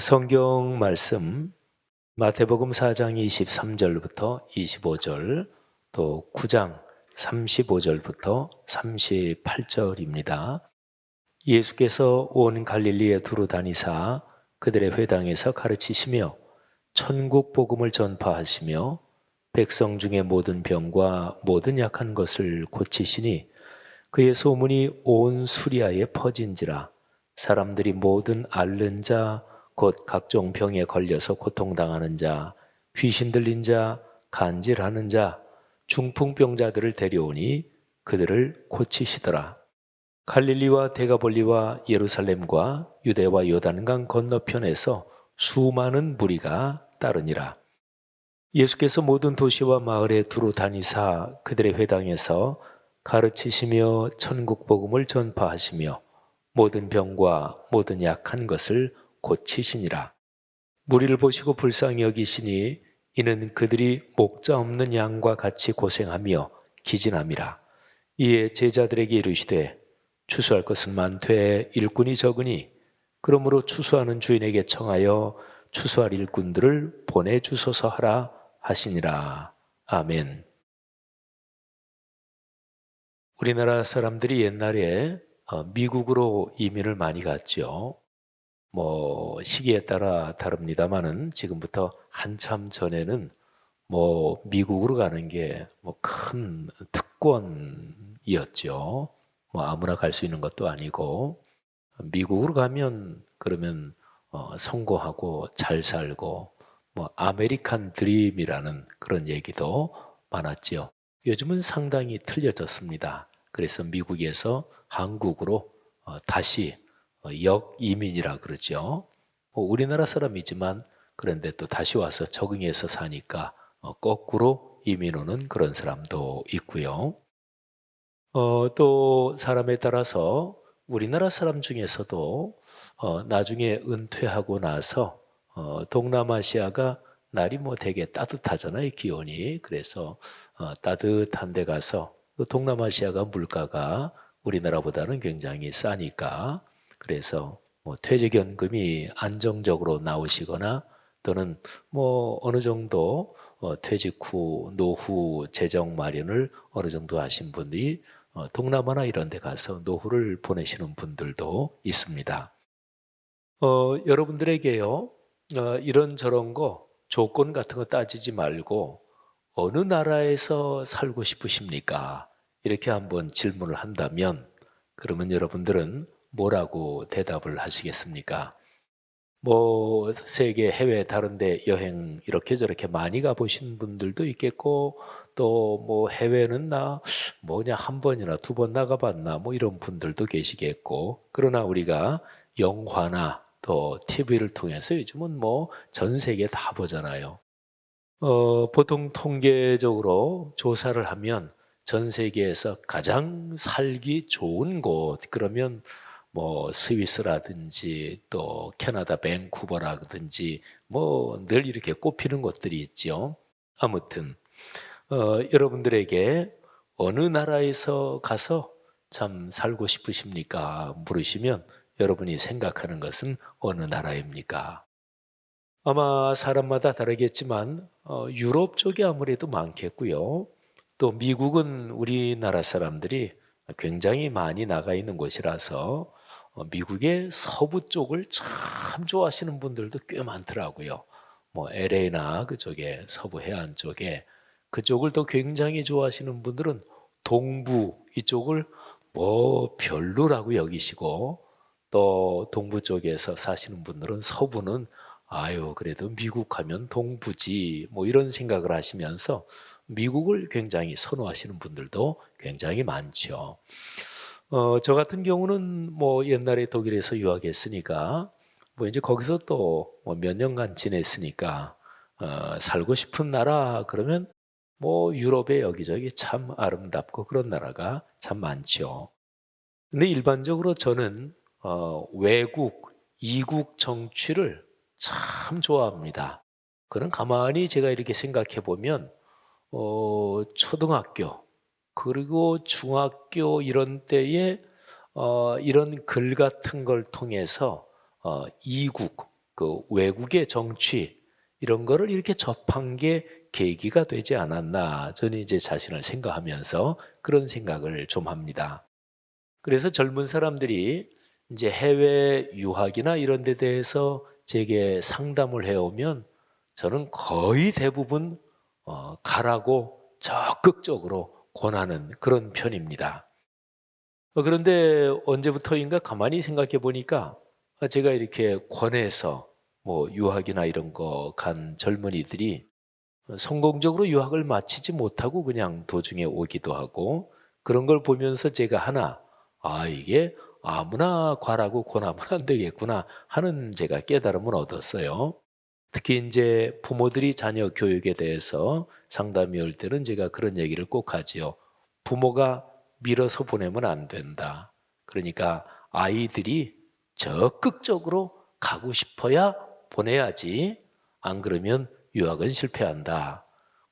성경 말씀 마태복음 4장 23절부터 25절, 또 9장 35절부터 38절입니다. 예수께서 온 갈릴리에 두루 다니사 그들의 회당에서 가르치시며 천국 복음을 전파하시며 백성 중에 모든 병과 모든 약한 것을 고치시니 그의 소문이 온 수리아에 퍼진지라. 사람들이 모든 앓는 자, 곧 각종 병에 걸려서 고통당하는 자, 귀신 들린 자, 간질하는 자, 중풍병자들을 데려오니 그들을 고치시더라. 갈릴리와 데가볼리와 예루살렘과 유대와 요단강 건너편에서 수많은 무리가 따르니라. 예수께서 모든 도시와 마을에 두루 다니사 그들의 회당에서 가르치시며 천국 복음을 전파하시며 모든 병과 모든 약한 것을 고치시니라. 무리를 보시고 불쌍히 여기시니 이는 그들이 목자 없는 양과 같이 고생하며 기진함이라. 이에 제자들에게 이르시되 추수할 것은 많되 일꾼이 적으니 그러므로 추수하는 주인에게 청하여 추수할 일꾼들을 보내주소서 하라 하시니라. 아멘. 우리나라 사람들이 옛날에 미국으로 이민을 많이 갔죠. 시기에 따라 다릅니다만은 지금부터 한참 전에는 미국으로 가는 게 큰 특권이었죠. 아무나 갈 수 있는 것도 아니고 미국으로 가면 그러면 성공하고 잘 살고 아메리칸 드림이라는 그런 얘기도 많았죠. 요즘은 상당히 틀려졌습니다. 그래서 미국에서 한국으로 다시 역이민이라 그러죠. 우리나라 사람이지만 그런데 또 다시 와서 적응해서 사니까 거꾸로 이민 오는 그런 사람도 있고요. 또 사람에 따라서 우리나라 사람 중에서도 나중에 은퇴하고 나서 동남아시아가 날이 되게 따뜻하잖아요, 기온이. 그래서 따뜻한 데 가서 또 동남아시아가 물가가 우리나라보다는 굉장히 싸니까 그래서 퇴직연금이 안정적으로 나오시거나 또는 어느 정도 퇴직 후 노후 재정 마련을 어느 정도 하신 분들이 동남아나 이런 데 가서 노후를 보내시는 분들도 있습니다. 여러분들에게요, 이런저런 거 조건 같은 거 따지지 말고 어느 나라에서 살고 싶으십니까? 이렇게 한번 질문을 한다면 그러면 여러분들은 뭐라고 대답을 하시겠습니까? 세계 해외 다른 데 여행 이렇게 저렇게 많이 가보신 분들도 있겠고 또 해외는 한 번이나 두 번 나가봤나 이런 분들도 계시겠고 그러나 우리가 영화나 또 TV를 통해서 요즘은 전 세계 다 보잖아요. 보통 통계적으로 조사를 하면 전 세계에서 가장 살기 좋은 곳 그러면 스위스라든지 또 캐나다 밴쿠버라든지 늘 이렇게 꼽히는 곳들이 있죠. 아무튼 여러분들에게 어느 나라에서 가서 참 살고 싶으십니까? 물으시면 여러분이 생각하는 것은 어느 나라입니까? 아마 사람마다 다르겠지만 유럽 쪽이 아무래도 많겠고요. 또 미국은 우리나라 사람들이 굉장히 많이 나가 있는 곳이라서 미국의 서부 쪽을 참 좋아하시는 분들도 꽤 많더라고요. LA나 그쪽에 서부 해안 쪽에 그쪽을 또 굉장히 좋아하시는 분들은 동부 이쪽을 별로라고 여기시고 또 동부 쪽에서 사시는 분들은 서부는 아유 그래도 미국 하면 동부지 이런 생각을 하시면서 미국을 굉장히 선호하시는 분들도 굉장히 많죠. 저 같은 경우는 옛날에 독일에서 유학했으니까 이제 거기서 또 몇 년간 지냈으니까 살고 싶은 나라 그러면 유럽의 여기저기 참 아름답고 그런 나라가 참 많죠. 근데 일반적으로 저는 외국, 이국 정치를 참 좋아합니다. 그는 가만히 제가 이렇게 생각해 보면 초등학교 그리고 중학교 이런 때에 이런 글 같은 걸 통해서 이국 그 외국의 정치 이런 거를 이렇게 접한 게 계기가 되지 않았나 저는 이제 자신을 생각하면서 그런 생각을 좀 합니다. 그래서 젊은 사람들이 이제 해외 유학이나 이런 데 대해서 제게 상담을 해오면 저는 거의 대부분 가라고 적극적으로 권하는 그런 편입니다. 그런데 언제부터인가 가만히 생각해 보니까 제가 이렇게 권해서 뭐 유학이나 이런 거 간 젊은이들이 성공적으로 유학을 마치지 못하고 그냥 도중에 오기도 하고 그런 걸 보면서 제가 하나 이게 아무나 과라고 권하면 안 되겠구나 하는 제가 깨달음을 얻었어요. 특히 이제 부모들이 자녀 교육에 대해서 상담이 올 때는 제가 그런 얘기를 꼭 하지요. 부모가 밀어서 보내면 안 된다. 그러니까 아이들이 적극적으로 가고 싶어야 보내야지. 안 그러면 유학은 실패한다.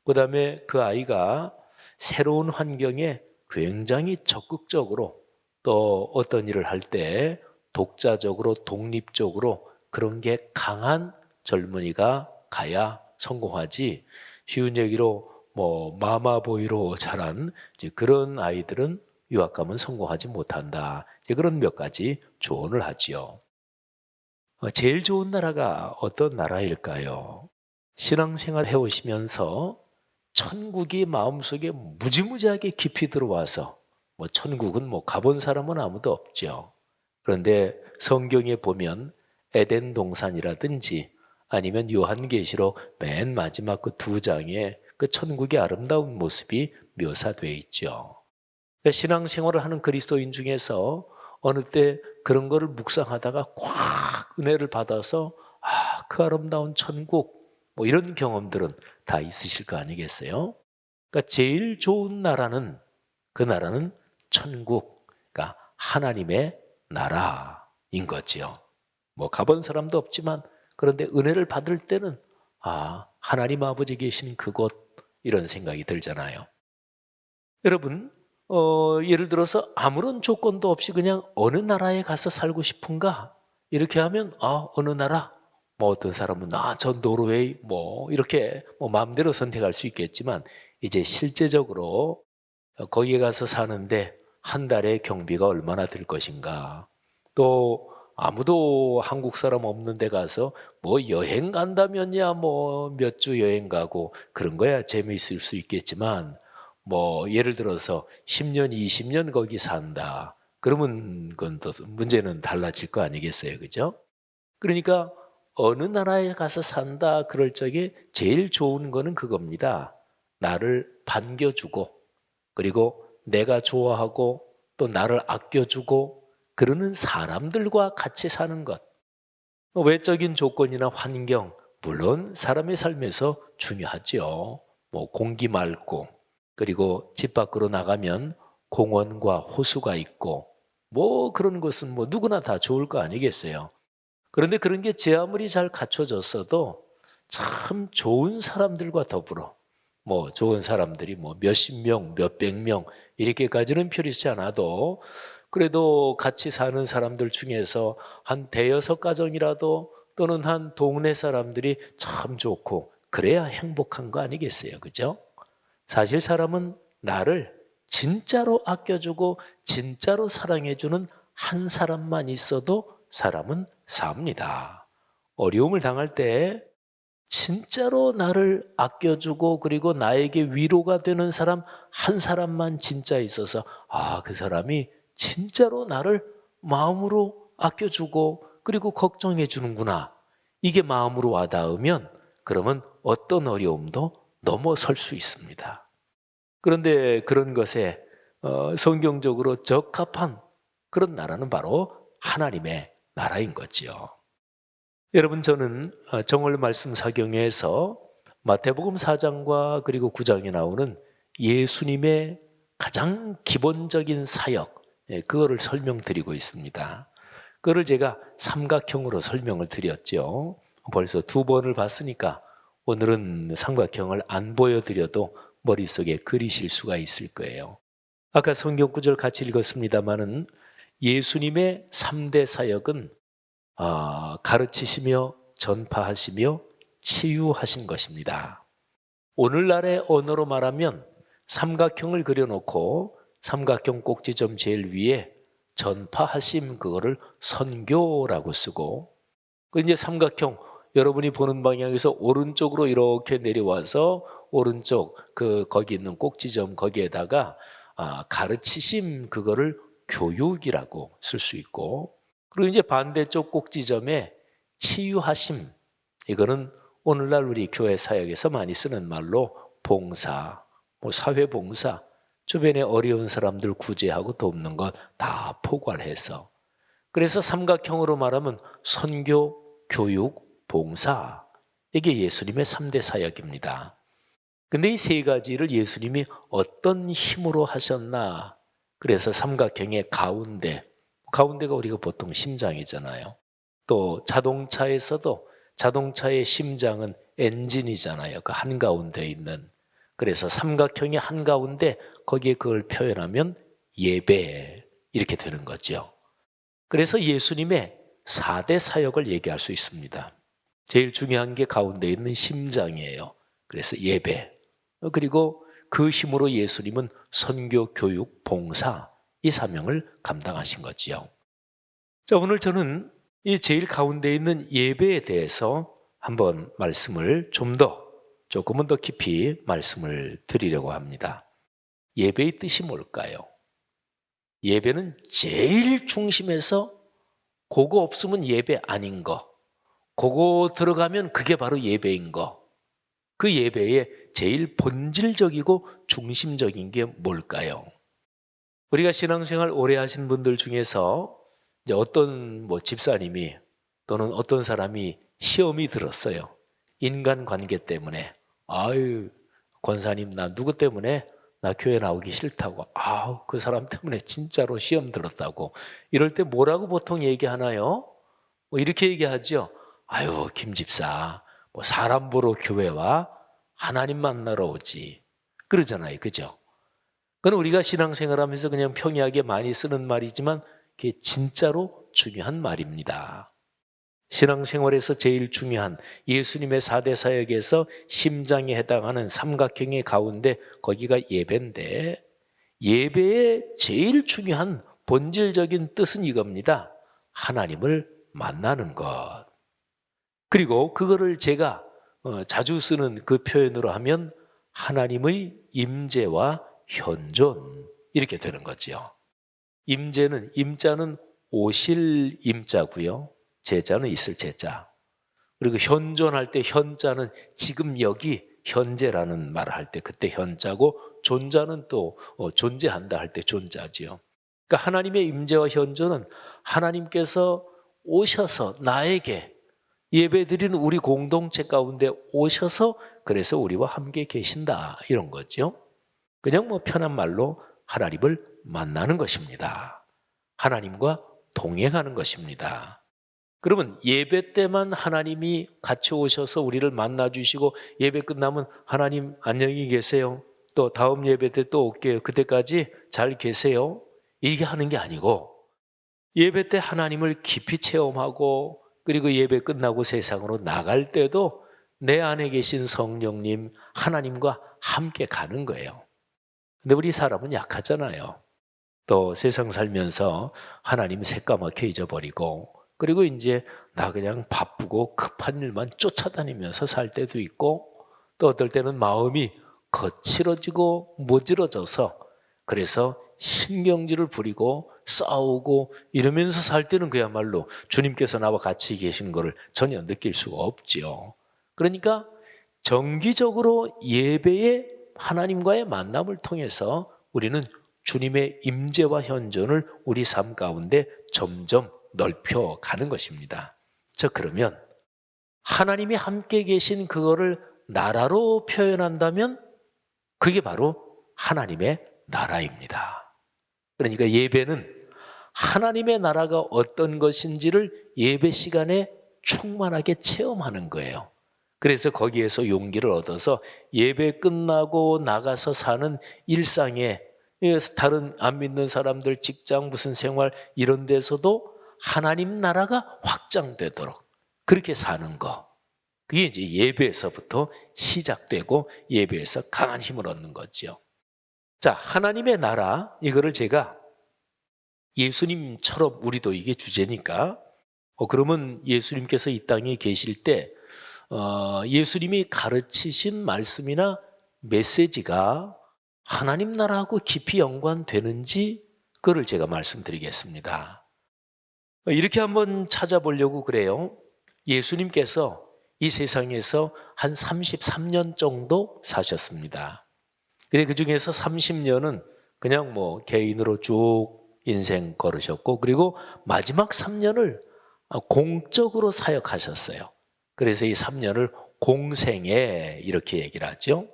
그다음에 그 아이가 새로운 환경에 굉장히 적극적으로 또 어떤 일을 할 때 독자적으로 독립적으로 그런 게 강한 젊은이가 가야 성공하지. 쉬운 얘기로 뭐 마마보이로 자란 이제 그런 아이들은 유학 가면 성공하지 못한다. 이제 그런 몇 가지 조언을 하지요. 제일 좋은 나라가 어떤 나라일까요? 신앙생활 해오시면서 천국이 마음속에 무지무지하게 깊이 들어와서 뭐 천국은 뭐 가본 사람은 아무도 없죠. 그런데 성경에 보면 에덴 동산이라든지 아니면 요한계시록 맨 마지막 그 두 장에 그 천국의 아름다운 모습이 묘사되어 있죠. 그러니까 신앙생활을 하는 그리스도인 중에서 어느 때 그런 거를 묵상하다가 꽉 은혜를 받아서 그 아름다운 천국 뭐 이런 경험들은 다 있으실 거 아니겠어요? 그러니까 제일 좋은 나라는 그 나라는 천국, 그러니까 하나님의 나라인 거지요. 뭐 가본 사람도 없지만 그런데 은혜를 받을 때는 하나님 아버지 계신 그곳 이런 생각이 들잖아요. 여러분 예를 들어서 아무런 조건도 없이 그냥 어느 나라에 가서 살고 싶은가? 이렇게 하면 어느 나라? 뭐 어떤 사람은 저 노르웨이 뭐 이렇게 뭐 마음대로 선택할 수 있겠지만 이제 실제적으로 거기에 가서 사는데 한 달에 경비가 얼마나 들 것인가? 또 아무도 한국 사람 없는 데 가서 뭐 여행 간다면야 뭐 몇 주 여행 가고 그런 거야 재미있을 수 있겠지만 뭐 예를 들어서 10년, 20년 거기 산다. 그러면 그건 또 문제는 달라질 거 아니겠어요. 그죠? 그러니까 어느 나라에 가서 산다 그럴 적에 제일 좋은 거는 그겁니다. 나를 반겨주고 그리고 내가 좋아하고 또 나를 아껴주고 그러는 사람들과 같이 사는 것. 외적인 조건이나 환경, 물론 사람의 삶에서 중요하지요. 뭐 공기 맑고 그리고 집 밖으로 나가면 공원과 호수가 있고 뭐 그런 것은 뭐 누구나 다 좋을 거 아니겠어요. 그런데 그런 게 제 아무리 잘 갖춰졌어도 참 좋은 사람들과 더불어 뭐 좋은 사람들이 뭐 몇십 명, 몇백 명 이렇게까지는 필요치 않아도 그래도 같이 사는 사람들 중에서 한 대여섯 가정이라도 또는 한 동네 사람들이 참 좋고 그래야 행복한 거 아니겠어요. 그죠? 사실 사람은 나를 진짜로 아껴주고 진짜로 사랑해주는 한 사람만 있어도 사람은 삽니다. 어려움을 당할 때 진짜로 나를 아껴주고 그리고 나에게 위로가 되는 사람 한 사람만 진짜 있어서 그 사람이 진짜로 나를 마음으로 아껴주고 그리고 걱정해 주는구나. 이게 마음으로 와닿으면 그러면 어떤 어려움도 넘어설 수 있습니다. 그런데 그런 것에 성경적으로 적합한 그런 나라는 바로 하나님의 나라인 거지요. 여러분 저는 정월 말씀 사경에서 마태복음 4장과 그리고 9장에 나오는 예수님의 가장 기본적인 사역 그거를 설명드리고 있습니다. 그거를 제가 삼각형으로 설명을 드렸죠. 벌써 두 번을 봤으니까 오늘은 삼각형을 안 보여드려도 머릿속에 그리실 수가 있을 거예요. 아까 성경 구절 같이 읽었습니다마는 예수님의 3대 사역은 가르치시며 전파하시며 치유하신 것입니다. 오늘날의 언어로 말하면 삼각형을 그려놓고 삼각형 꼭지점 제일 위에 전파하심, 그거를 선교라고 쓰고, 그 이제 삼각형 여러분이 보는 방향에서 오른쪽으로 이렇게 내려와서 오른쪽 거기 있는 꼭지점 거기에다가 가르치심, 그거를 교육이라고 쓸 수 있고, 그리고 이제 반대쪽 꼭지점에 치유하심, 이거는 오늘날 우리 교회 사역에서 많이 쓰는 말로 봉사, 뭐 사회봉사, 주변에 어려운 사람들 구제하고 돕는 것 다 포괄해서, 그래서 삼각형으로 말하면 선교, 교육, 봉사, 이게 예수님의 3대 사역입니다. 근데 이 세 가지를 예수님이 어떤 힘으로 하셨나? 그래서 삼각형의 가운데가 우리가 보통 심장이잖아요. 또 자동차에서도 자동차의 심장은 엔진이잖아요. 그 한가운데 있는. 그래서 삼각형의 한가운데 거기에 그걸 표현하면 예배, 이렇게 되는 거죠. 그래서 예수님의 4대 사역을 얘기할 수 있습니다. 제일 중요한 게 가운데 있는 심장이에요. 그래서 예배. 그리고 그 힘으로 예수님은 선교, 교육, 봉사, 이 사명을 감당하신 거지요. 자, 오늘 저는 이 제일 가운데 있는 예배에 대해서 한번 말씀을 조금은 더 깊이 말씀을 드리려고 합니다. 예배의 뜻이 뭘까요? 예배는 제일 중심에서 그거 없으면 예배 아닌 거, 그거 들어가면 그게 바로 예배인 거, 그 예배의 제일 본질적이고 중심적인 게 뭘까요? 우리가 신앙생활 오래 하신 분들 중에서 이제 어떤 집사님이 또는 어떤 사람이 시험이 들었어요. 인간관계 때문에. 아유, 권사님, 나 누구 때문에 나 교회 나오기 싫다고. 그 사람 때문에 진짜로 시험 들었다고. 이럴 때 뭐라고 보통 얘기하나요? 이렇게 얘기하죠. 아유, 김 집사, 사람 보러 교회와 하나님 만나러 오지. 그러잖아요. 그죠? 그건 우리가 신앙생활하면서 그냥 평이하게 많이 쓰는 말이지만 그게 진짜로 중요한 말입니다. 신앙생활에서 제일 중요한 예수님의 4대 사역에서 심장에 해당하는 삼각형의 가운데 거기가 예배인데, 예배의 제일 중요한 본질적인 뜻은 이겁니다. 하나님을 만나는 것. 그리고 그거를 제가 자주 쓰는 그 표현으로 하면 하나님의 임재와 현존, 이렇게 되는 거죠. 임자는 오실 임자고요. 제자는 있을 제자. 그리고 현존할 때 현자는 지금 여기 현재라는 말을 할 때 그때 현자고, 존자는 또 존재한다 할 때 존자지요. 그러니까 하나님의 임재와 현존은 하나님께서 오셔서 나에게 예배드리는 우리 공동체 가운데 오셔서 그래서 우리와 함께 계신다, 이런 거죠. 그냥 편한 말로 하나님을 만나는 것입니다. 하나님과 동행하는 것입니다. 그러면 예배 때만 하나님이 같이 오셔서 우리를 만나주시고 예배 끝나면 하나님 안녕히 계세요, 또 다음 예배 때 또 올게요, 그때까지 잘 계세요, 이게 하는 게 아니고, 예배 때 하나님을 깊이 체험하고 그리고 예배 끝나고 세상으로 나갈 때도 내 안에 계신 성령님 하나님과 함께 가는 거예요. 근데 우리 사람은 약하잖아요. 또 세상 살면서 하나님 새까맣게 잊어버리고, 그리고 이제 나 그냥 바쁘고 급한 일만 쫓아다니면서 살 때도 있고, 또 어떨 때는 마음이 거칠어지고 모질어져서 그래서 신경질을 부리고 싸우고 이러면서 살 때는 그야말로 주님께서 나와 같이 계신 것을 전혀 느낄 수가 없지요. 그러니까 정기적으로 예배에 하나님과의 만남을 통해서 우리는 주님의 임재와 현존을 우리 삶 가운데 점점 넓혀가는 것입니다. 그러면 하나님이 함께 계신 그거를 나라로 표현한다면 그게 바로 하나님의 나라입니다. 그러니까 예배는 하나님의 나라가 어떤 것인지를 예배 시간에 충만하게 체험하는 거예요. 그래서 거기에서 용기를 얻어서 예배 끝나고 나가서 사는 일상에 다른 안 믿는 사람들 직장 무슨 생활 이런 데서도 하나님 나라가 확장되도록, 그렇게 사는 거. 그게 이제 예배에서부터 시작되고 예배에서 강한 힘을 얻는 거죠. 자, 하나님의 나라, 이거를 제가 예수님처럼, 우리도 이게 주제니까, 그러면 예수님께서 이 땅에 계실 때 예수님이 가르치신 말씀이나 메시지가 하나님 나라하고 깊이 연관되는지 그걸 제가 말씀드리겠습니다. 이렇게 한번 찾아보려고 그래요. 예수님께서 이 세상에서 한 33년 정도 사셨습니다. 근데 그 중에서 30년은 그냥 뭐 개인으로 쭉 인생 걸으셨고, 그리고 마지막 3년을 공적으로 사역하셨어요. 그래서 이 3년을 공생애 이렇게 얘기를 하죠.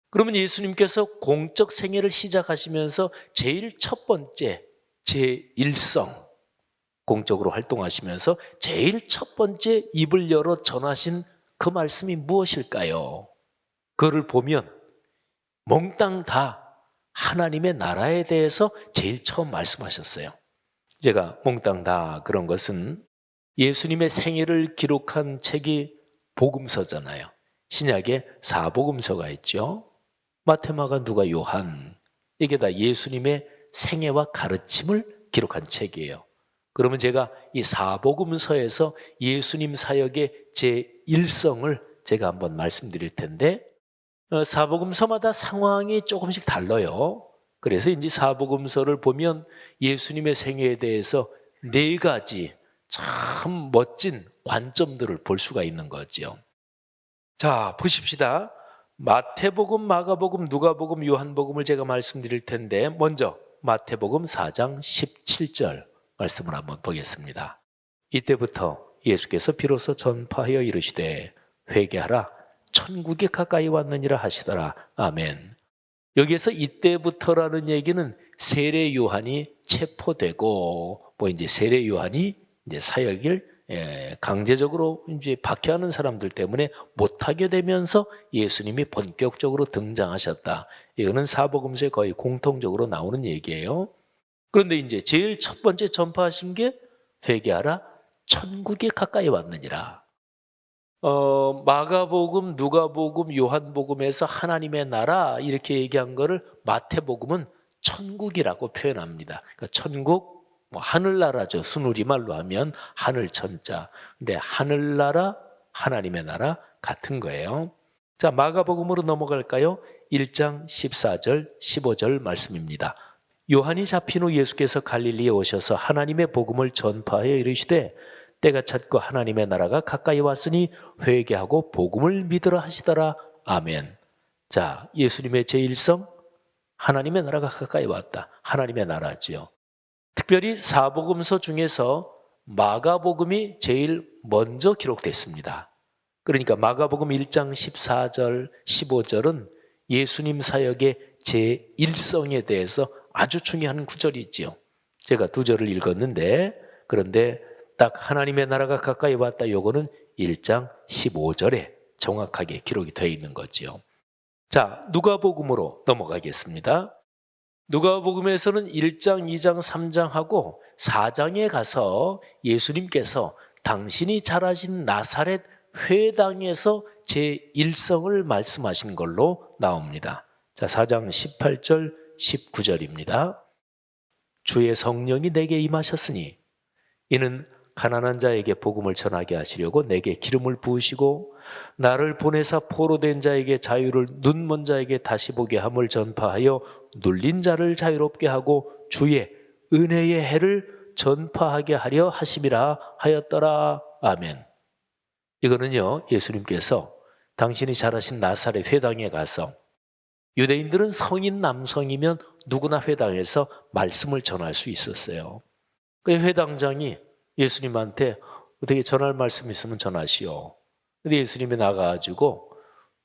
그러면 예수님께서 공적 생애를 시작하시면서 제일 첫 번째 제1성, 공적으로 활동하시면서 제일 첫 번째 입을 열어 전하신 그 말씀이 무엇일까요? 그거를 보면 몽땅 다 하나님의 나라에 대해서 제일 처음 말씀하셨어요. 제가 몽땅 다 그런 것은 예수님의 생애를 기록한 책이 복음서잖아요. 신약에 4복음서가 있죠. 마태, 마가, 누가, 요한. 이게 다 예수님의 생애와 가르침을 기록한 책이에요. 그러면 제가 이 4복음서에서 예수님 사역의 제1성을 제가 한번 말씀드릴 텐데, 사복음서마다 상황이 조금씩 달라요. 그래서 이제 사복음서를 보면 예수님의 생애에 대해서 4가지 참 멋진 관점들을 볼 수가 있는 거죠. 자, 보십시다. 마태복음, 마가복음, 누가복음, 요한복음을 제가 말씀드릴 텐데, 먼저 마태복음 4장 17절 말씀을 한번 보겠습니다. 이때부터 예수께서 비로소 전파하여 이르시되 회개하라, 천국이 가까이 왔느니라 하시더라. 아멘. 여기에서 이때부터라는 얘기는 세례 요한이 체포되고, 뭐 이제 세례 요한이 이제 사역을 강제적으로 이제 박해하는 사람들 때문에 못하게 되면서 예수님이 본격적으로 등장하셨다. 이거는 사복음서에 거의 공통적으로 나오는 얘기예요. 그런데 이제 제일 첫 번째 전파하신 게 회개하라, 천국이 가까이 왔느니라. 마가복음, 누가복음, 요한복음에서 하나님의 나라 이렇게 얘기한 거를 마태복음은 천국이라고 표현합니다. 그러니까 천국, 뭐 하늘나라죠. 순우리말로 하면 하늘천자. 근데 하늘나라, 하나님의 나라 같은 거예요. 자, 마가복음으로 넘어갈까요? 1장 14절, 15절 말씀입니다. 요한이 잡힌 후 예수께서 갈릴리에 오셔서 하나님의 복음을 전파하여 이르시되 때가 찼고 하나님의 나라가 가까이 왔으니 회개하고 복음을 믿으라 하시더라. 아멘. 자, 예수님의 제1성, 하나님의 나라가 가까이 왔다. 하나님의 나라지요. 특별히 사복음서 중에서 마가복음이 제일 먼저 기록됐습니다. 그러니까 마가복음 1장 14절, 15절은 예수님 사역의 제1성에 대해서 아주 중요한 구절이지요. 제가 2절을 읽었는데, 그런데 딱 하나님의 나라가 가까이 왔다, 요거는 1장 15절에 정확하게 기록이 되어 있는 거지요. 자, 누가복음으로 넘어가겠습니다. 누가복음에서는 1장, 2장, 3장하고 4장에 가서 예수님께서 당신이 자라신 나사렛 회당에서 제1성을 말씀하신 걸로 나옵니다. 자, 4장 18절, 19절입니다. 주의 성령이 내게 임하셨으니 이는 가난한 자에게 복음을 전하게 하시려고 내게 기름을 부으시고 나를 보내사 포로된 자에게 자유를, 눈먼 자에게 다시 보게 함을 전파하여 눌린 자를 자유롭게 하고 주의 은혜의 해를 전파하게 하려 하심이라 하였더라. 아멘. 이거는요, 예수님께서 당신이 자라신 나사렛 회당에 가서, 유대인들은 성인 남성이면 누구나 회당에서 말씀을 전할 수 있었어요. 그 회당장이 예수님한테 어떻게 전할 말씀 있으면 전하시오. 근데 예수님이 나가가지고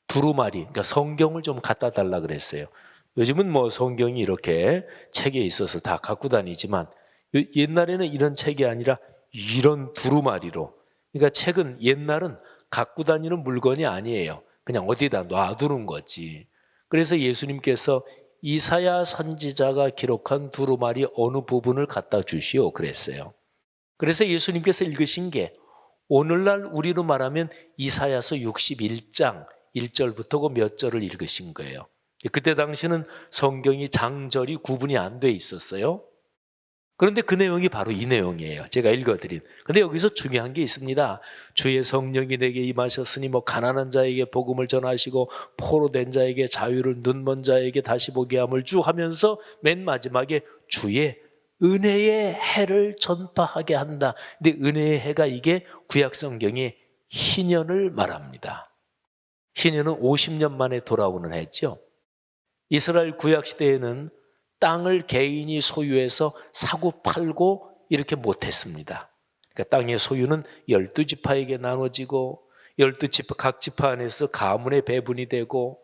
두루마리, 그러니까 성경을 좀 갖다 달라 그랬어요. 요즘은 뭐 성경이 이렇게 책에 있어서 다 갖고 다니지만 옛날에는 이런 책이 아니라 이런 두루마리로, 그러니까 책은 옛날은 갖고 다니는 물건이 아니에요. 그냥 어디다 놔두는 거지. 그래서 예수님께서 이사야 선지자가 기록한 두루마리 어느 부분을 갖다 주시오 그랬어요. 그래서 예수님께서 읽으신 게 오늘날 우리로 말하면 이사야서 61장 1절부터 그 몇 절을 읽으신 거예요. 그때 당시는 성경이 장절이 구분이 안 돼 있었어요. 그런데 그 내용이 바로 이 내용이에요. 제가 읽어드린. 근데 여기서 중요한 게 있습니다. 주의 성령이 내게 임하셨으니 가난한 자에게 복음을 전하시고 포로된 자에게 자유를, 눈먼 자에게 다시 보게 함을 쭉 하면서 맨 마지막에 주의 은혜의 해를 전파하게 한다. 근데 은혜의 해가 이게 구약 성경의 희년을 말합니다. 희년은 50년 만에 돌아오는 해죠. 이스라엘 구약 시대에는 땅을 개인이 소유해서 사고 팔고 이렇게 못했습니다. 그러니까 땅의 소유는 12지파에게 나눠지고 12지파 각 지파 안에서 가문의 배분이 되고,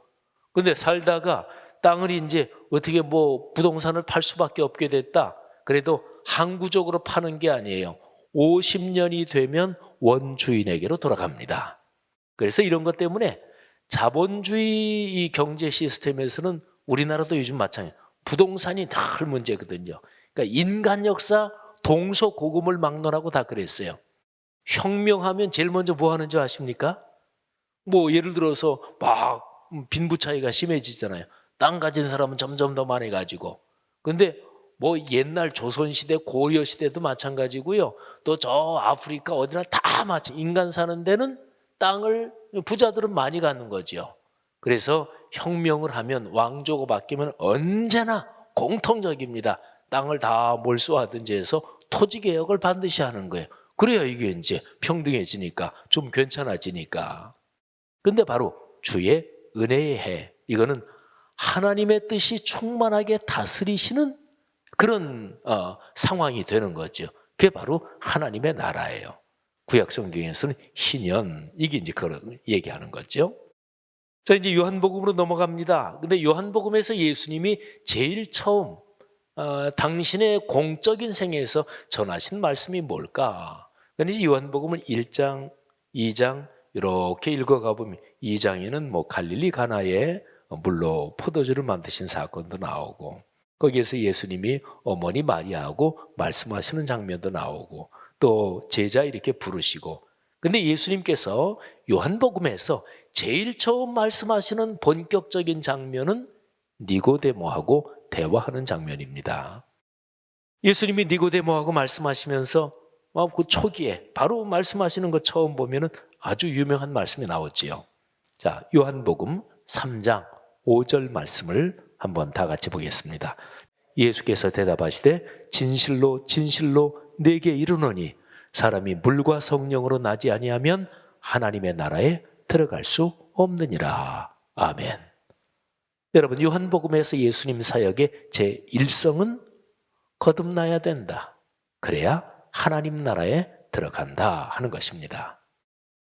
그런데 살다가 땅을 이제 어떻게 부동산을 팔 수밖에 없게 됐다. 그래도 항구적으로 파는 게 아니에요. 50년이 되면 원주인에게로 돌아갑니다. 그래서 이런 것 때문에 자본주의 이 경제 시스템에서는 우리나라도 요즘 마찬가지예요. 부동산이 늘 문제거든요. 그러니까 인간 역사 동서고금을 막론하고 다 그랬어요. 혁명하면 제일 먼저 뭐 하는 줄 아십니까? 예를 들어서 막 빈부 차이가 심해지잖아요. 땅 가진 사람은 점점 더 많아가지고. 근데 옛날 조선시대, 고려시대도 마찬가지고요. 또 저 아프리카 어디나 다 인간 사는 데는 땅을 부자들은 많이 갖는 거죠. 그래서 혁명을 하면 왕조가 바뀌면 언제나 공통적입니다. 땅을 다 몰수하든지 해서 토지개혁을 반드시 하는 거예요. 그래야 이게 이제 평등해지니까 좀 괜찮아지니까. 근데 바로 주의 은혜의 해, 이거는 하나님의 뜻이 충만하게 다스리시는 그런 상황이 되는 거죠. 그게 바로 하나님의 나라예요. 구약 성경에서는 희년, 이게 이제 그런 얘기하는 거죠. 자, 이제 요한복음으로 넘어갑니다. 근데 요한복음에서 예수님이 제일 처음 당신의 공적인 생애에서 전하신 말씀이 뭘까? 그런데 요한복음을 1장, 2장 이렇게 읽어가 보면 2장에는 갈릴리 가나에 물로 포도주를 만드신 사건도 나오고, 거기에서 예수님이 어머니 마리아하고 말씀하시는 장면도 나오고, 또 제자 이렇게 부르시고. 근데 예수님께서 요한복음에서 제일 처음 말씀하시는 본격적인 장면은 니고데모하고 대화하는 장면입니다. 예수님이 니고데모하고 말씀하시면서 그 초기에 바로 말씀하시는 거 처음 보면은 아주 유명한 말씀이 나오지요. 자, 요한복음 3장 5절 말씀을 한번 다 같이 보겠습니다. 예수께서 대답하시되 진실로 진실로 네게 이르노니 사람이 물과 성령으로 나지 아니하면 하나님의 나라에 들어갈 수 없느니라. 아멘. 여러분, 요한복음에서 예수님 사역의 제1성은 거듭나야 된다. 그래야 하나님 나라에 들어간다 하는 것입니다.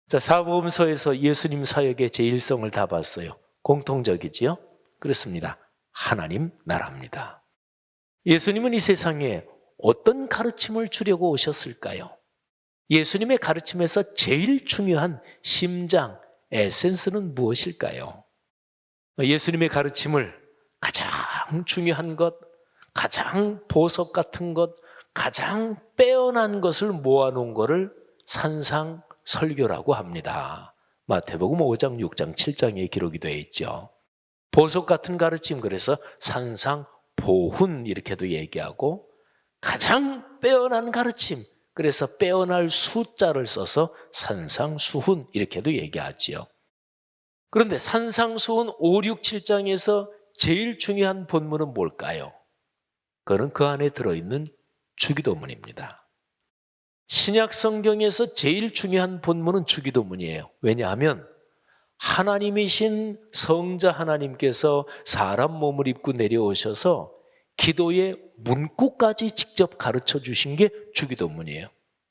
자, 사복음서에서 예수님 사역의 제1성을 다 봤어요. 공통적이지요? 그렇습니다. 하나님 나라입니다. 예수님은 이 세상에 어떤 가르침을 주려고 오셨을까요? 예수님의 가르침에서 제일 중요한 심장, 에센스는 무엇일까요? 예수님의 가르침을 가장 중요한 것, 가장 보석 같은 것, 가장 빼어난 것을 모아놓은 것을 산상설교라고 합니다. 마태복음 5장, 6장, 7장에 기록이 되어 있죠. 보석 같은 가르침, 그래서 산상보훈 이렇게도 얘기하고, 가장 빼어난 가르침, 그래서 빼어날 숫자를 써서 산상수훈 이렇게도 얘기하지요. 그런데 산상수훈 5, 6, 7장에서 제일 중요한 본문은 뭘까요? 그거는 그 안에 들어있는 주기도문입니다. 신약 성경에서 제일 중요한 본문은 주기도문이에요. 왜냐하면 하나님이신 성자 하나님께서 사람 몸을 입고 내려오셔서 기도의 문구까지 직접 가르쳐 주신 게 주기도문이에요.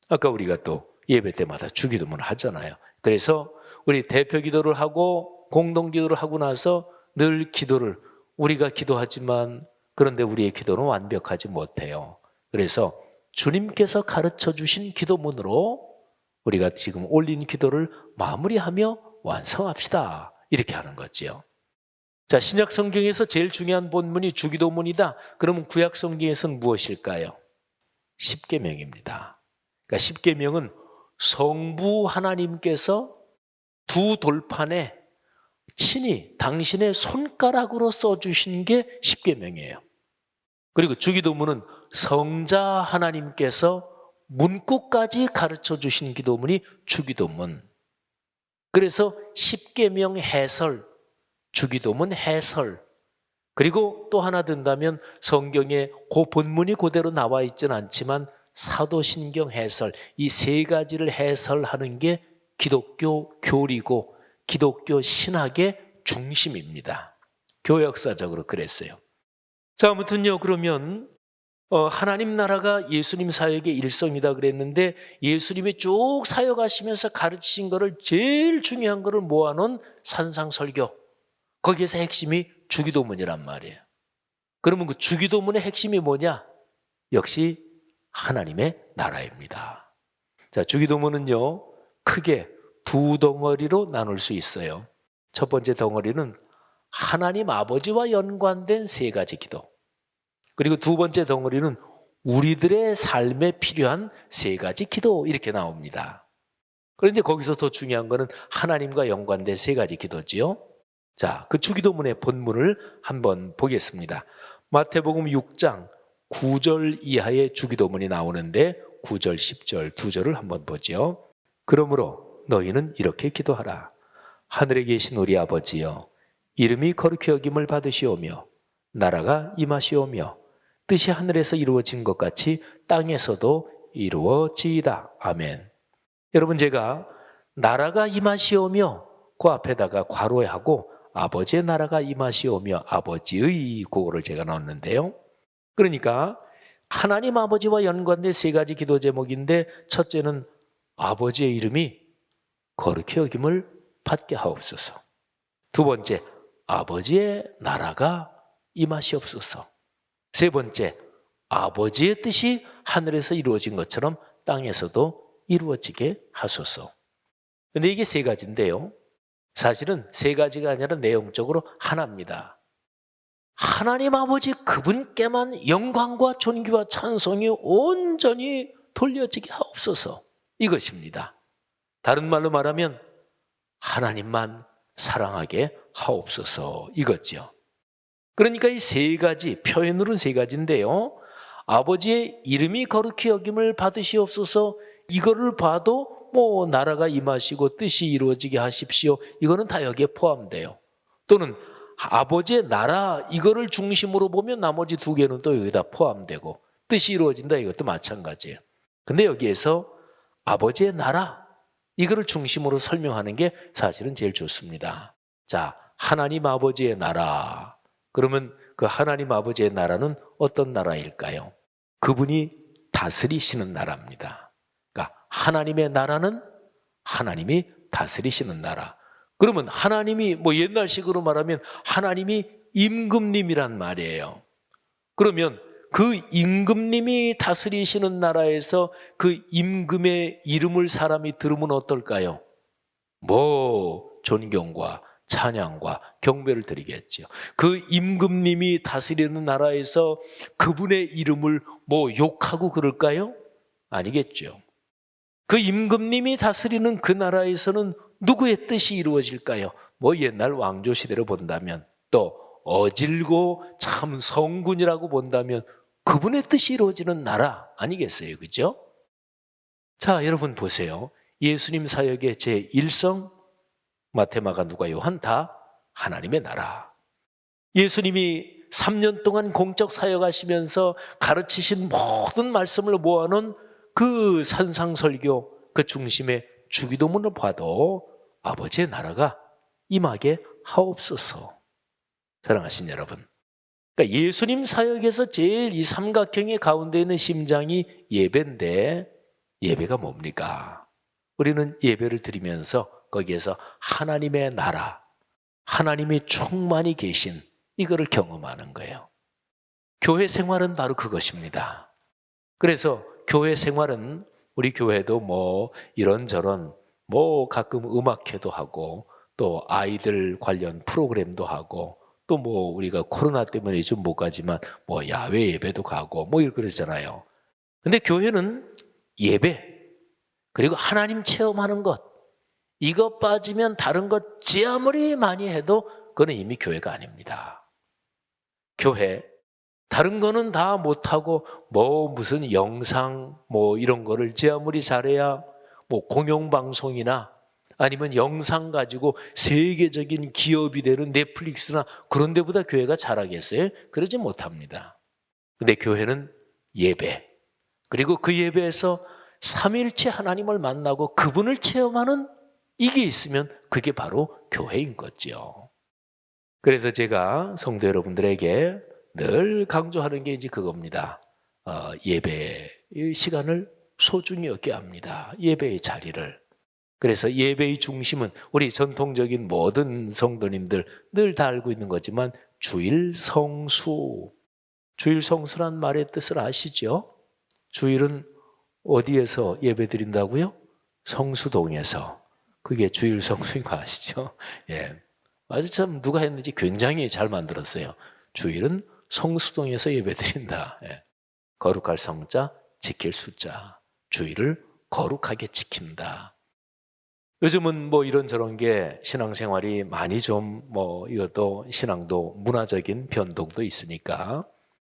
아까 우리가 또 예배 때마다 주기도문을 하잖아요. 그래서 우리 대표 기도를 하고 공동 기도를 하고 나서 늘 기도를 우리가 기도하지만 그런데 우리의 기도는 완벽하지 못해요. 그래서 주님께서 가르쳐 주신 기도문으로 우리가 지금 올린 기도를 마무리하며 완성합시다. 이렇게 하는 거지요. 자, 신약 성경에서 제일 중요한 본문이 주기도문이다. 그러면 구약 성경에서는 무엇일까요? 십계명입니다. 그러니까 십계명은 성부 하나님께서 두 돌판에 친히 당신의 손가락으로 써주신 게 십계명이에요. 그리고 주기도문은 성자 하나님께서 문구까지 가르쳐 주신 기도문이 주기도문. 그래서 십계명 해설, 주기도문 해설, 그리고 또 하나 든다면 성경에 그 본문이 그대로 나와 있지는 않지만 사도신경 해설, 이 세 가지를 해설하는 게 기독교 교리고 기독교 신학의 중심입니다. 교회 역사적으로 그랬어요. 자, 아무튼요, 그러면 하나님 나라가 예수님 사역의 일성이다 그랬는데 예수님이 쭉 사역하시면서 가르치신 거를 제일 중요한 거를 모아놓은 산상설교, 거기에서 핵심이 주기도문이란 말이에요. 그러면 그 주기도문의 핵심이 뭐냐? 역시 하나님의 나라입니다. 자, 주기도문은요, 크게 두 덩어리로 나눌 수 있어요. 첫 번째 덩어리는 하나님 아버지와 연관된 세 가지 기도. 그리고 두 번째 덩어리는 우리들의 삶에 필요한 세 가지 기도, 이렇게 나옵니다. 그런데 거기서 더 중요한 거는 하나님과 연관된 세 가지 기도지요. 자, 그 주기도문의 본문을 한번 보겠습니다. 마태복음 6장 9절 이하의 주기도문이 나오는데 9절, 10절 두 절을 한번 보죠. 그러므로 너희는 이렇게 기도하라. 하늘에 계신 우리 아버지여, 이름이 거룩히 여김을 받으시오며 나라가 임하시오며 뜻이 하늘에서 이루어진 것 같이 땅에서도 이루어지이다. 아멘. 여러분, 제가 나라가 임하시오며 그 앞에다가 괄호에 하고 아버지의 나라가 임하시오며 아버지의, 그거를 제가 넣었는데요. 그러니까 하나님 아버지와 연관된 세 가지 기도 제목인데, 첫째는 아버지의 이름이 거룩히 여김을 받게 하옵소서. 두 번째, 아버지의 나라가 임하시옵소서. 세 번째, 아버지의 뜻이 하늘에서 이루어진 것처럼 땅에서도 이루어지게 하소서. 근데 이게 세 가지인데요, 사실은 세 가지가 아니라 내용적으로 하나입니다. 하나님 아버지 그분께만 영광과 존귀와 찬송이 온전히 돌려지게 하옵소서, 이것입니다. 다른 말로 말하면 하나님만 사랑하게 하옵소서, 이거죠. 그러니까 이 세 가지, 표현으로는 세 가지인데요, 아버지의 이름이 거룩히 여김을 받으시옵소서, 이거를 봐도 뭐 나라가 임하시고 뜻이 이루어지게 하십시오, 이거는 다 여기에 포함돼요. 또는 아버지의 나라, 이거를 중심으로 보면 나머지 두 개는 또 여기다 포함되고, 뜻이 이루어진다, 이것도 마찬가지예요. 근데 여기에서 아버지의 나라, 이거를 중심으로 설명하는 게 사실은 제일 좋습니다. 자, 하나님 아버지의 나라. 그러면 그 하나님 아버지의 나라는 어떤 나라일까요? 그분이 다스리시는 나라입니다. 그러니까 하나님의 나라는 하나님이 다스리시는 나라. 그러면 하나님이 뭐 옛날식으로 말하면 하나님이 임금님이란 말이에요. 그러면 그 임금님이 다스리시는 나라에서 그 임금의 이름을 사람이 들으면 어떨까요? 뭐 존경과 찬양과 경배를 드리겠죠. 그 임금님이 다스리는 나라에서 그분의 이름을 뭐 욕하고 그럴까요? 아니겠죠. 그 임금님이 다스리는 그 나라에서는 누구의 뜻이 이루어질까요? 뭐 옛날 왕조 시대로 본다면, 또 어질고 참 성군이라고 본다면 그분의 뜻이 이루어지는 나라 아니겠어요? 그죠? 자, 여러분 보세요. 예수님 사역의 제1성, 마태, 마가, 누가, 요한 다 하나님의 나라. 예수님이 3년 동안 공적 사역하시면서 가르치신 모든 말씀을 모아놓은 그 산상설교, 그 중심의 주기도문을 봐도 아버지의 나라가 임하게 하옵소서. 사랑하신 여러분, 그러니까 예수님 사역에서 제일 이 삼각형의 가운데 있는 심장이 예배인데, 예배가 뭡니까? 우리는 예배를 드리면서 거기에서 하나님의 나라, 하나님이 충만히 계신 이거를 경험하는 거예요. 교회 생활은 바로 그것입니다. 그래서 교회 생활은 우리 교회도 뭐 이런저런 뭐 가끔 음악회도 하고 또 아이들 관련 프로그램도 하고 또 뭐 우리가 코로나 때문에 좀 못 가지만 뭐 야외 예배도 가고 뭐 이러잖아요. 근데 교회는 예배, 그리고 하나님 체험하는 것, 이거 빠지면 다른 것 제 아무리 많이 해도 그건 이미 교회가 아닙니다. 교회, 다른 거는 다 못하고 무슨 영상 이런 거를 제 아무리 잘해야 공영방송이나 아니면 영상 가지고 세계적인 기업이 되는 넷플릭스나 그런 데보다 교회가 잘하겠어요? 그러지 못합니다. 근데 교회는 예배, 그리고 그 예배에서 삼위일체 하나님을 만나고 그분을 체험하는 이게 있으면 그게 바로 교회인 거죠. 그래서 제가 성도 여러분들에게 늘 강조하는 게 이제 그겁니다. 예배의 시간을 소중히 여겨야 합니다. 예배의 자리를. 그래서 예배의 중심은 우리 전통적인 모든 성도님들 늘 다 알고 있는 거지만 주일 성수. 주일 성수란 말의 뜻을 아시죠? 주일은 어디에서 예배 드린다고요? 성수동에서. 그게 주일 성수인 거 아시죠? 예. 아주 참 누가 했는지 굉장히 잘 만들었어요. 주일은 성수동에서 예배 드린다. 예. 거룩할 성자, 지킬 수자. 주일을 거룩하게 지킨다. 요즘은 이런저런 게 신앙생활이 많이 좀 이것도 신앙도 문화적인 변동도 있으니까.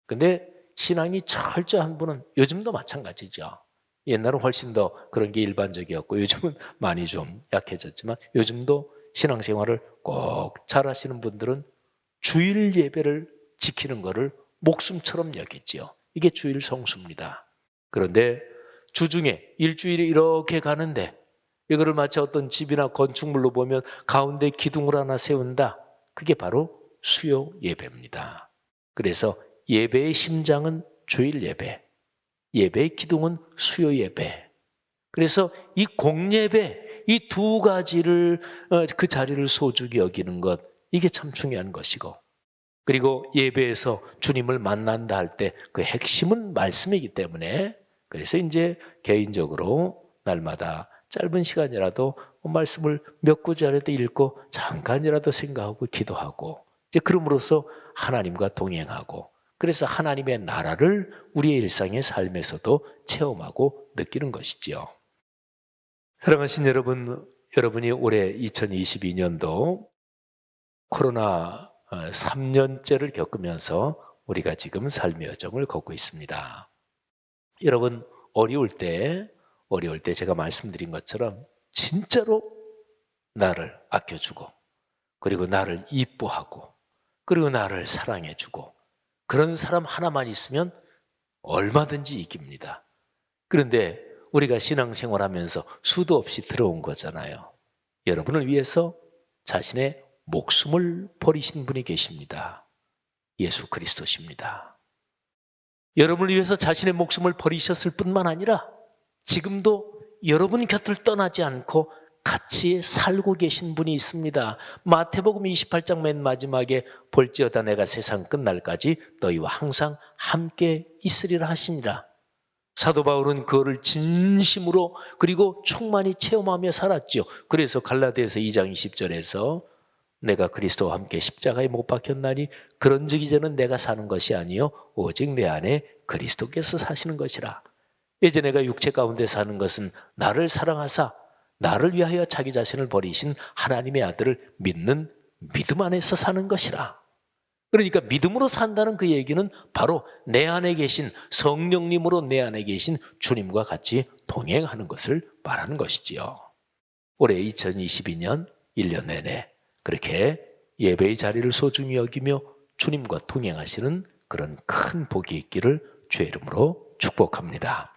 근데 신앙이 철저한 분은 요즘도 마찬가지죠. 옛날은 훨씬 더 그런 게 일반적이었고 요즘은 많이 좀 약해졌지만 요즘도 신앙생활을 꼭 잘하시는 분들은 주일 예배를 지키는 것을 목숨처럼 여기지요. 이게 주일 성수입니다. 그런데 주중에 일주일이 이렇게 가는데 이거를 마치 어떤 집이나 건축물로 보면 가운데 기둥을 하나 세운다. 그게 바로 수요 예배입니다. 그래서 예배의 심장은 주일 예배, 예배의 기둥은 수요 예배. 그래서 이 공예배, 이 두 가지를 그 자리를 소중히 여기는 것, 이게 참 중요한 것이고, 그리고 예배에서 주님을 만난다 할 때 그 핵심은 말씀이기 때문에, 그래서 이제 개인적으로 날마다 짧은 시간이라도 말씀을 몇 구절이라도 읽고 잠깐이라도 생각하고 기도하고, 이제 그럼으로써 하나님과 동행하고, 그래서 하나님의 나라를 우리의 일상의 삶에서도 체험하고 느끼는 것이지요. 사랑하신 여러분, 여러분이 올해 2022년도 코로나 3년째를 겪으면서 우리가 지금 삶의 여정을 걷고 있습니다. 여러분, 어려울 때 제가 말씀드린 것처럼 진짜로 나를 아껴주고, 그리고 나를 이뻐하고, 그리고 나를 사랑해주고, 그런 사람 하나만 있으면 얼마든지 이깁니다. 그런데 우리가 신앙생활하면서 수도 없이 들어온 거잖아요. 여러분을 위해서 자신의 목숨을 버리신 분이 계십니다. 예수 그리스도십니다. 여러분을 위해서 자신의 목숨을 버리셨을 뿐만 아니라 지금도 여러분 곁을 떠나지 않고 같이 살고 계신 분이 있습니다. 마태복음 28장 맨 마지막에 볼지어다 내가 세상 끝날까지 너희와 항상 함께 있으리라 하시니라. 사도 바울은 그거를 진심으로 그리고 충만히 체험하며 살았죠. 그래서 갈라디아서 2장 20절에서 내가 그리스도와 함께 십자가에 못 박혔나니 그런즉 이제는 내가 사는 것이 아니요 오직 내 안에 그리스도께서 사시는 것이라. 이제 내가 육체 가운데 사는 것은 나를 사랑하사 나를 위하여 자기 자신을 버리신 하나님의 아들을 믿는 믿음 안에서 사는 것이라. 그러니까 믿음으로 산다는 그 얘기는 바로 내 안에 계신 성령님으로 내 안에 계신 주님과 같이 동행하는 것을 말하는 것이지요. 올해 2022년 1년 내내 그렇게 예배의 자리를 소중히 여기며 주님과 동행하시는 그런 큰 복이 있기를 주의 이름으로 축복합니다.